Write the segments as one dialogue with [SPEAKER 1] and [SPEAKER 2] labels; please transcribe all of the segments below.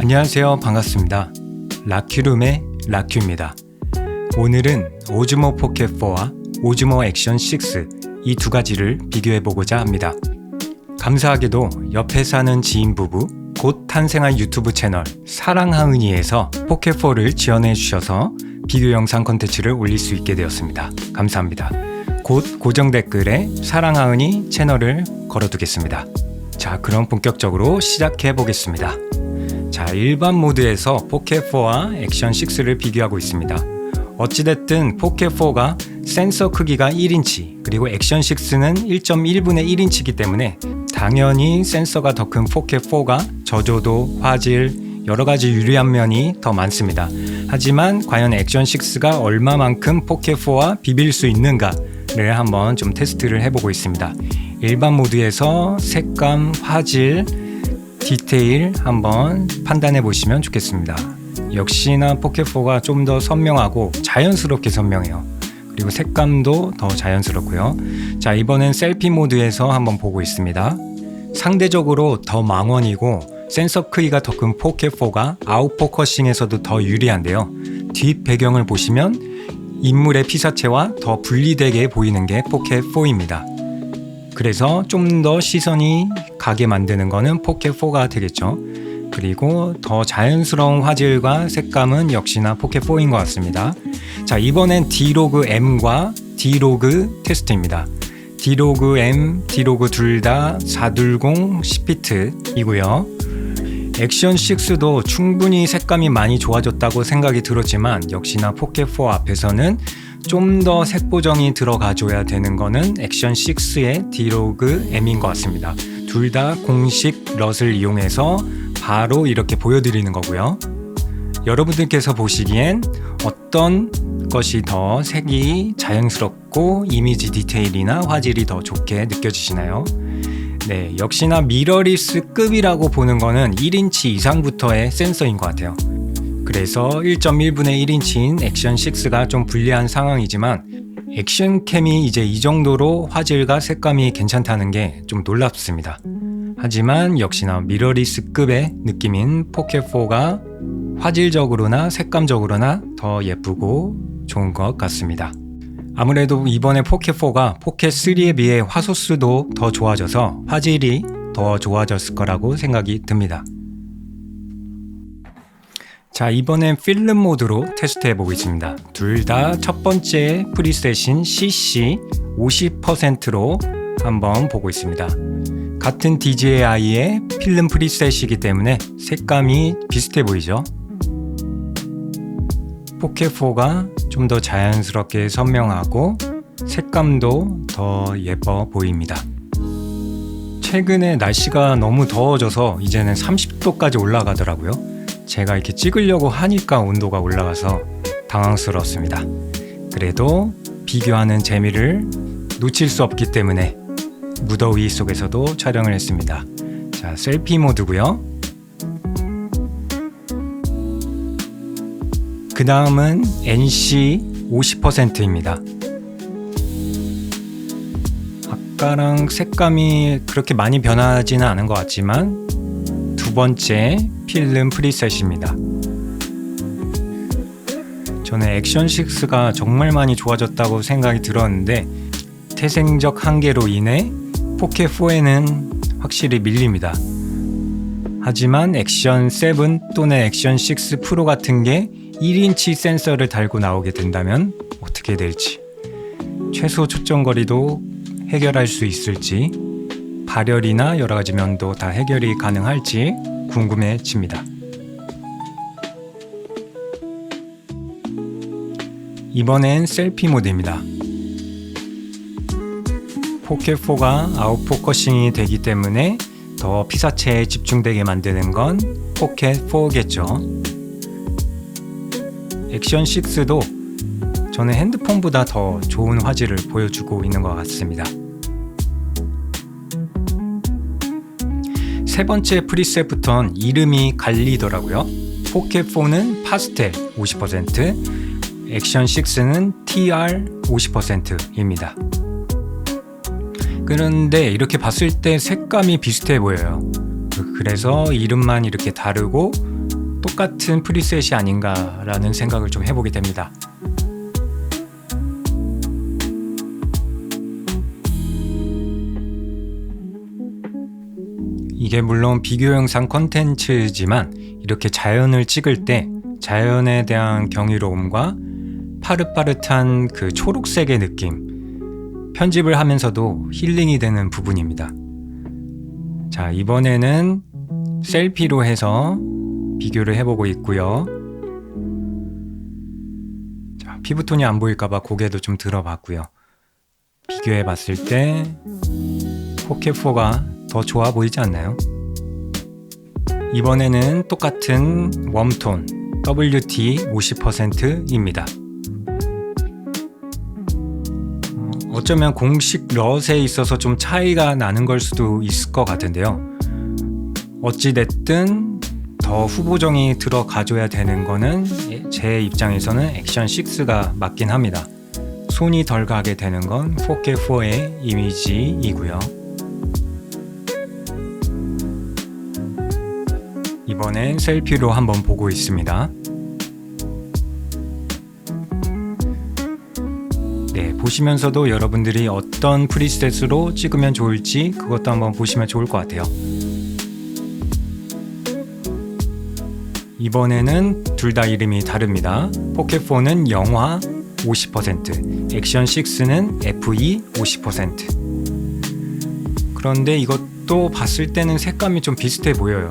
[SPEAKER 1] 안녕하세요. 반갑습니다. 라큐룸의 라큐입니다. 오늘은 오즈모 포켓4와 오즈모 액션 6 이 두 가지를 비교해보고자 합니다. 감사하게도 옆에 사는 지인 부부 곧 탄생할 유튜브 채널 사랑하은이에서 포켓4를 지원해 주셔서 비교 영상 콘텐츠를 올릴 수 있게 되었습니다. 감사합니다. 곧 고정 댓글에 사랑하은이 채널을 걸어두겠습니다. 자, 그럼 본격적으로 시작해 보겠습니다. 자, 일반 모드에서 포켓4와 액션 6를 비교하고 있습니다. 어찌됐든 포켓4가 센서 크기가 1인치 그리고 액션 6는 1.1분의 1인치이기 때문에 당연히 센서가 더 큰 포켓4가 저조도, 화질, 여러가지 유리한 면이 더 많습니다. 하지만 과연 액션 6가 얼마만큼 포켓4와 비빌 수 있는가를 한번 좀 테스트를 해보고 있습니다. 일반 모드에서 색감, 화질, 디테일 한번 판단해 보시면 좋겠습니다. 역시나 포켓4가 좀 더 선명하고 자연스럽게 선명해요. 그리고 색감도 더 자연스럽고요. 자, 이번엔 셀피 모드에서 한번 보고 있습니다. 상대적으로 더 망원이고 센서 크기가 더 큰 포켓4가 아웃포커싱에서도 더 유리한데요. 뒷 배경을 보시면 인물의 피사체와 더 분리되게 보이는 게 포켓4입니다. 그래서 좀 더 시선이 가게 만드는 거는 포켓4가 되겠죠. 그리고 더 자연스러운 화질과 색감은 역시나 포켓4인 것 같습니다. 자, 이번엔 D로그 M과 D로그 테스트입니다. D로그 M, D로그 둘 다 420 10피트이고요. 액션 6도 충분히 색감이 많이 좋아졌다고 생각이 들었지만 역시나 포켓4 앞에서는 좀 더 색 보정이 들어가줘야 되는 거는 액션 6의 D로그 M인 것 같습니다. 둘 다 공식 럿을 이용해서 바로 이렇게 보여드리는 거고요. 여러분들께서 보시기엔 어떤 것이 더 색이 자연스럽고 이미지 디테일이나 화질이 더 좋게 느껴지시나요? 네, 역시나 미러리스급이라고 보는 거는 1인치 이상부터의 센서인 것 같아요. 그래서 1.1분의 1인치인 액션 6가 좀 불리한 상황이지만 액션캠이 이제 이 정도로 화질과 색감이 괜찮다는 게 좀 놀랍습니다. 하지만 역시나 미러리스급의 느낌인 포켓4가 화질적으로나 색감적으로나 더 예쁘고 좋은 것 같습니다. 아무래도 이번에 포켓4가 포켓3에 비해 화소수도 더 좋아져서 화질이 더 좋아졌을 거라고 생각이 듭니다. 자, 이번엔 필름 모드로 테스트 해보고 있습니다. 둘 다 첫 번째 프리셋인 CC 50%로 한번 보고 있습니다. 같은 DJI의 필름 프리셋이기 때문에 색감이 비슷해 보이죠? 포켓4가 좀 더 자연스럽게 선명하고 색감도 더 예뻐 보입니다. 최근에 날씨가 너무 더워져서 이제는 30도까지 올라가더라고요. 제가 이렇게 찍으려고 하니까 온도가 올라가서 당황스러웠습니다. 그래도 비교하는 재미를 놓칠 수 없기 때문에 무더위 속에서도 촬영을 했습니다. 자, 셀피 모드고요. 그 다음은 NC 50%입니다. 아까랑 색감이 그렇게 많이 변하지는 않은 것 같지만 두 번째 필름 프리셋입니다. 저는 액션 6가 정말 많이 좋아졌다고 생각이 들었는데 태생적 한계로 인해 포켓4에는 확실히 밀립니다. 하지만 액션 7 또는 액션 6 프로 같은 게 1인치 센서를 달고 나오게 된다면 어떻게 될지, 최소 초점거리도 해결할 수 있을지, 발열이나 여러가지 면도 다 해결이 가능할지 궁금해집니다. 이번엔 셀피 모드입니다. 포켓4가 아웃포커싱이 되기 때문에 더 피사체에 집중되게 만드는 건 포켓4겠죠. 액션 6도 저는 핸드폰보다 더 좋은 화질을 보여주고 있는 것 같습니다. 세 번째 프리셋부터는 이름이 갈리더라고요. 포켓4는 파스텔 50%, 액션 6는 TR 50%입니다. 그런데 이렇게 봤을 때 색감이 비슷해 보여요. 그래서 이름만 이렇게 다르고 똑같은 프리셋이 아닌가라는 생각을 좀 해보게 됩니다. 이게 물론 비교 영상 컨텐츠지만 이렇게 자연을 찍을 때 자연에 대한 경이로움과 파릇파릇한 그 초록색의 느낌, 편집을 하면서도 힐링이 되는 부분입니다. 자, 이번에는 셀피로 해서 비교를 해보고 있고요. 자, 피부톤이 안 보일까봐 고개도 좀 들어봤고요. 비교해 봤을 때 포켓4가 더 좋아 보이지 않나요? 이번에는 똑같은 웜톤 WT 50%입니다. 어쩌면 공식 럿에 있어서 좀 차이가 나는 걸 수도 있을 것 같은데요. 어찌됐든 더 후보정이 들어가줘야 되는 거는 제 입장에서는 액션 6가 맞긴 합니다. 손이 덜 가게 되는 건 포켓4의 이미지이고요. 이번엔 셀피로 한번 보고 있습니다. 네, 보시면서도 여러분들이 어떤 프리셋으로 찍으면 좋을지 그것도 한번 보시면 좋을 것 같아요. 이번에는 둘 다 이름이 다릅니다. 포켓4는 영화 50%, 액션 6는 FE 50%. 그런데 이것도 봤을 때는 색감이 좀 비슷해 보여요.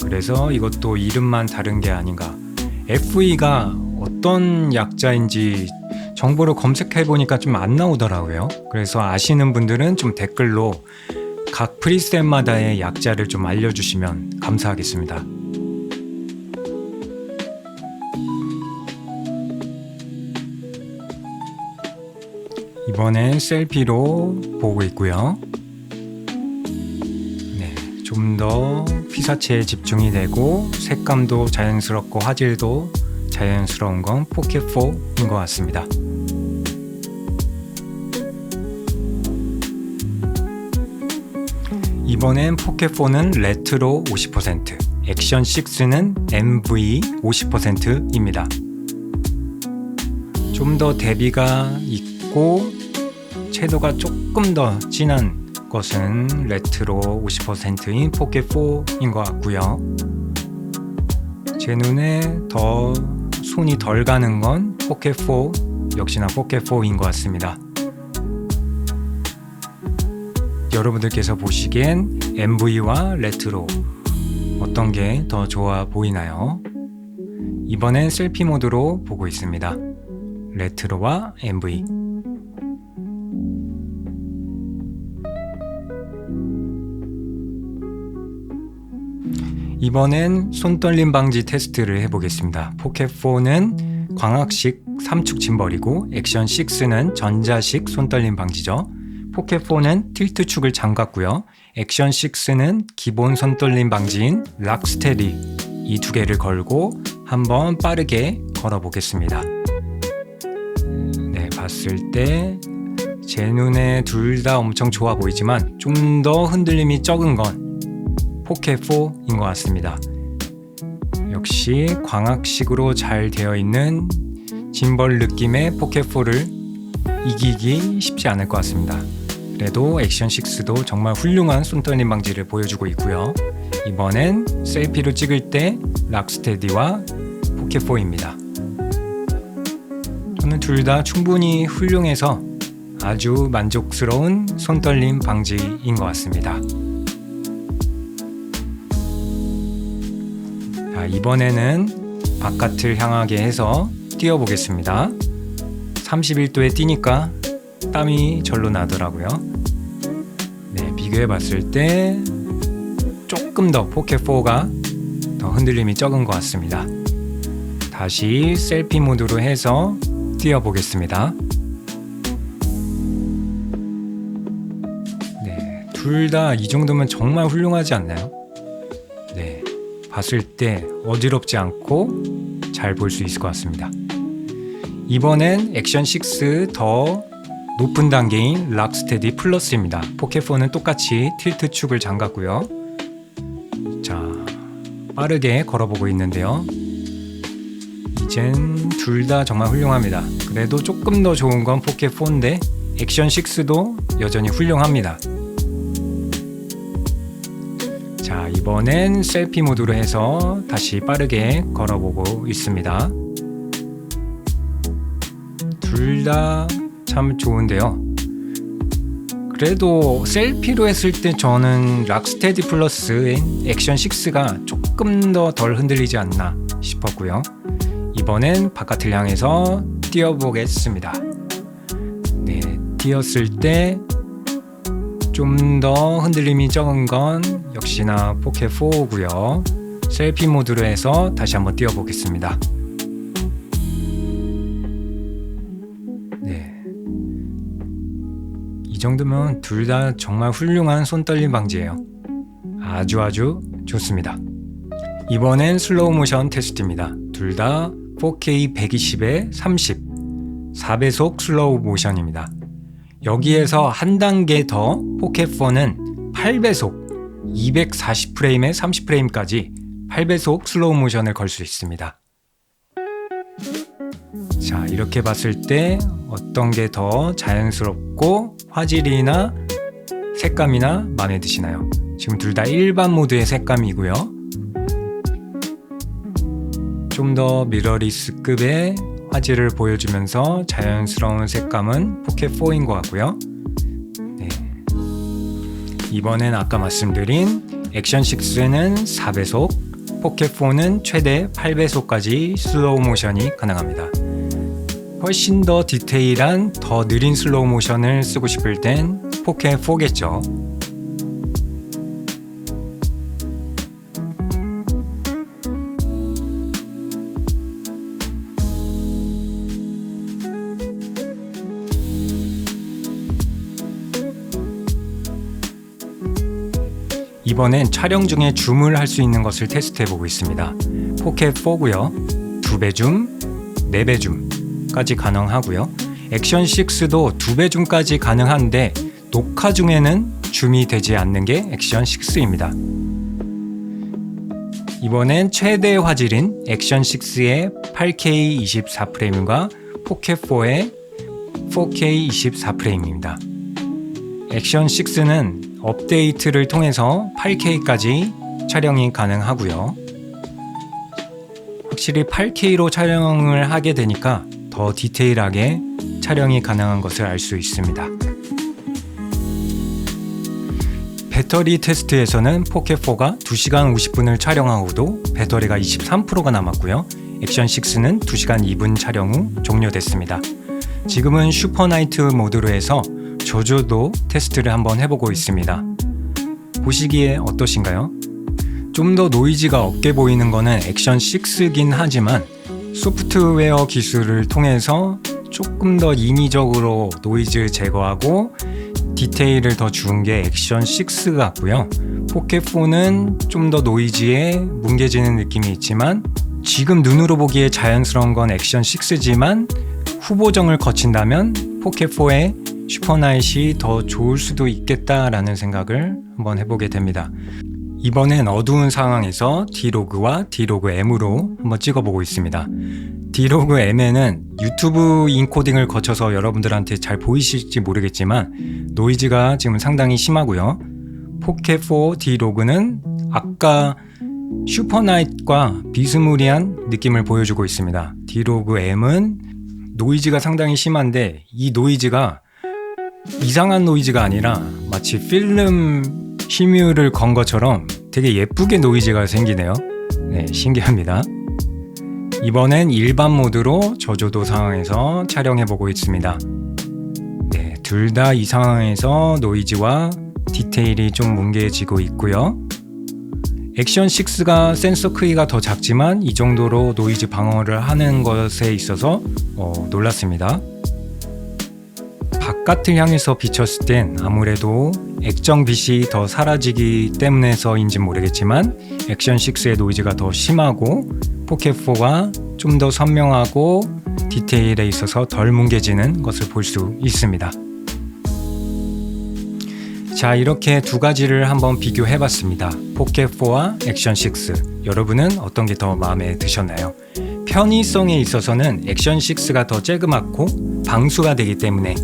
[SPEAKER 1] 그래서 이것도 이름만 다른 게 아닌가. FE가 어떤 약자인지 정보를 검색해 보니까 좀 안 나오더라고요. 그래서 아시는 분들은 좀 댓글로 각 프리셋마다의 약자를 좀 알려주시면 감사하겠습니다. 이번엔 셀피로 보고 있고요. 네, 좀 더 피사체에 집중이 되고 색감도 자연스럽고 화질도 자연스러운 건 포켓4인 것 같습니다. 이번엔 포켓4는 레트로 50%, 액션 6는 MV 50%입니다. 좀 더 대비가 있고 채도가 조금 더 진한 것은 레트로 50%인 포켓4인 것 같고요. 제 눈에 더 손이 덜 가는 건 포켓4, 역시나 포켓4인 것 같습니다. 여러분들께서 보시기엔 MV와 레트로 어떤 게 더 좋아 보이나요? 이번엔 셀피 모드로 보고 있습니다. 레트로와 MV. 이번엔 손떨림 방지 테스트를 해보겠습니다. 포켓4는 광학식 3축 짐벌이고 액션 6는 전자식 손떨림 방지죠. 포켓4는 틸트축을 잠갔고요. 액션 6는 기본 손떨림 방지인 락스테디 이 두 개를 걸고 한번 빠르게 걸어보겠습니다. 네, 봤을 때 제 눈에 둘 다 엄청 좋아 보이지만 좀 더 흔들림이 적은 건 포켓4인 것 같습니다. 역시 광학식으로 잘 되어 있는 짐벌 느낌의 포켓4를 이기기 쉽지 않을 것 같습니다. 그래도 액션 6도 정말 훌륭한 손떨림 방지를 보여주고 있고요. 이번엔 셀피로 찍을 때 락스테디와 포켓4입니다. 저는 둘 다 충분히 훌륭해서 아주 만족스러운 손떨림 방지인 것 같습니다. 자, 이번에는 바깥을 향하게 해서 뛰어보겠습니다. 31도에 뛰니까 땀이 절로 나더라고요. 네, 비교해 봤을 때 조금 더 포켓4가 더 흔들림이 적은 것 같습니다. 다시 셀피 모드로 해서 뛰어보겠습니다. 네, 둘 다 이 정도면 정말 훌륭하지 않나요? 네, 봤을 때 어지럽지 않고 잘 볼 수 있을 것 같습니다. 이번엔 액션 6 더 높은 단계인 락스테디 플러스입니다. 포켓4는 똑같이 틸트 축을 잠갔고요. 자, 빠르게 걸어보고 있는데요. 이젠 둘 다 정말 훌륭합니다. 그래도 조금 더 좋은 건 포켓 4인데 액션 6도 여전히 훌륭합니다. 자, 이번엔 셀피 모드로 해서 다시 빠르게 걸어보고 있습니다. 둘 다 참 좋은데요. 그래도 셀피로 했을 때 저는 락스테디 플러스인 액션 6가 조금 더 덜 흔들리지 않나 싶었고요. 이번엔 바깥을 향해서 뛰어보겠습니다. 네, 뛰었을 때 좀 더 흔들림이 적은 건 역시나 포켓 4고요. 셀피 모드로 해서 다시 한번 뛰어보겠습니다. 네, 이 정도면 둘 다 정말 훌륭한 손떨림 방지예요. 아주 좋습니다. 이번엔 슬로우 모션 테스트입니다. 둘 다 4K 120에 30 4배속 슬로우 모션입니다. 여기에서 한 단계 더 포켓 4는 8배속 240프레임에 30프레임까지 8배속 슬로우 모션을 걸 수 있습니다. 자, 이렇게 봤을 때 어떤 게 더 자연스럽고 화질이나 색감이나 마음에 드시나요? 지금 둘 다 일반 모드의 색감이고요. 좀 더 미러리스급의 화질을 보여주면서 자연스러운 색감은 포켓 4인 것 같고요. 네. 이번엔 아까 말씀드린 액션 6에는 4배속, 포켓 4는 최대 8배속까지 슬로우 모션이 가능합니다. 훨씬 더 디테일한 더 느린 슬로우 모션을 쓰고 싶을 땐 포켓 4겠죠. 이번엔 촬영 중에 줌을 할 수 있는 것을 테스트해 보고 있습니다. 포켓 4고요. 2배 줌, 4배 줌까지 가능하고요. 액션 6도 2배 줌까지 가능한데 녹화 중에는 줌이 되지 않는 게 액션 6입니다. 이번엔 최대 화질인 액션 6의 8K 24프레임과 포켓 4의 4K 24프레임입니다. 액션 6는 업데이트를 통해서 8K까지 촬영이 가능하고요. 확실히 8K로 촬영을 하게 되니까 더 디테일하게 촬영이 가능한 것을 알 수 있습니다. 배터리 테스트에서는 포켓 4가 2시간 50분을 촬영하고도 배터리가 23%가 남았고요. 액션 6는 2시간 2분 촬영 후 종료됐습니다. 지금은 슈퍼나이트 모드로 해서 조조도 테스트를 한번 해보고 있습니다. 보시기에 어떠신가요? 좀 더 노이즈가 없게 보이는 거는 액션 6긴 하지만 소프트웨어 기술을 통해서 조금 더 인위적으로 노이즈 제거하고 디테일을 더 준 게 액션 6 같고요. 포켓 4는 좀 더 노이즈에 뭉개지는 느낌이 있지만 지금 눈으로 보기에 자연스러운 건 액션 6지만 후보정을 거친다면 포켓 4의 슈퍼나잇이 더 좋을 수도 있겠다라는 생각을 한번 해보게 됩니다. 이번엔 어두운 상황에서 D-Log와 D-Log-M으로 한번 찍어보고 있습니다. D-Log-M에는 유튜브 인코딩을 거쳐서 여러분들한테 잘 보이실지 모르겠지만 노이즈가 지금 상당히 심하고요. 포켓 4 D-Log는 아까 슈퍼나잇과 비스무리한 느낌을 보여주고 있습니다. D-Log-M은 노이즈가 상당히 심한데 이 노이즈가 이상한 노이즈가 아니라 마치 필름 심유를 건 것처럼 되게 예쁘게 노이즈가 생기네요. 네, 신기합니다. 이번엔 일반 모드로 저조도 상황에서 촬영해보고 있습니다. 네, 둘 다 이 상황에서 노이즈와 디테일이 좀 뭉개지고 있고요. 액션 6가 센서 크기가 더 작지만 이 정도로 노이즈 방어를 하는 것에 있어서 놀랐습니다. 바깥을 향해서 비쳤을 땐 아무래도 액정빛이 더 사라지기 때문에서인지 모르겠지만 액션 6의 노이즈가 더 심하고 포켓 4가 좀 더 선명하고 디테일에 있어서 덜 뭉개지는 것을 볼 수 있습니다. 자, 이렇게 두 가지를 한번 비교해 봤습니다. 포켓4와 액션 6. 여러분은 어떤 게 더 마음에 드셨나요? 편의성에 있어서는 액션 6가 더 쬐그맣고 방수가 되기 때문에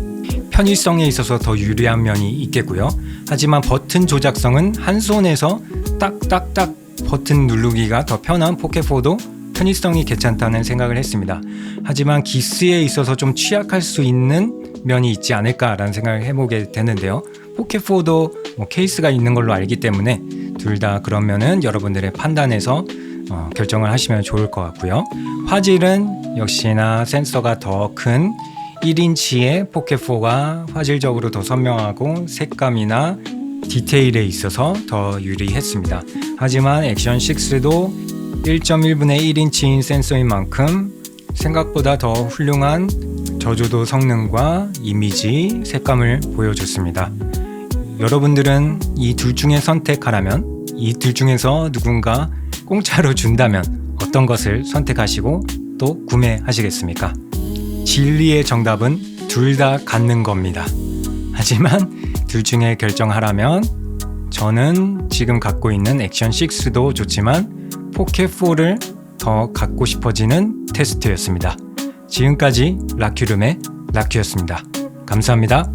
[SPEAKER 1] 편의성에 있어서 더 유리한 면이 있겠고요. 하지만 버튼 조작성은 한 손에서 딱딱딱 버튼 누르기가 더 편한 포켓4도 편의성이 괜찮다는 생각을 했습니다. 하지만 기스에 있어서 좀 취약할 수 있는 면이 있지 않을까라는 생각을 해보게 되는데요. 포켓4도 케이스가 있는 걸로 알기 때문에 둘 다 그러면은 여러분들의 판단에서 결정을 하시면 좋을 것 같고요. 화질은 역시나 센서가 더 큰 1인치의 포켓4가 화질적으로 더 선명하고 색감이나 디테일에 있어서 더 유리했습니다. 하지만 액션 6도 1.1분의 1인치인 센서인 만큼 생각보다 더 훌륭한 저조도 성능과 이미지, 색감을 보여줬습니다. 여러분들은 이 둘 중에 선택하라면, 이 둘 중에서 누군가 공짜로 준다면 어떤 것을 선택하시고 또 구매하시겠습니까? 진리의 정답은 둘 다 갖는 겁니다. 하지만 둘 중에 결정하라면 저는 지금 갖고 있는 액션 6도 좋지만 포켓4를 더 갖고 싶어지는 테스트였습니다. 지금까지 라큐룸의 라큐였습니다. 감사합니다.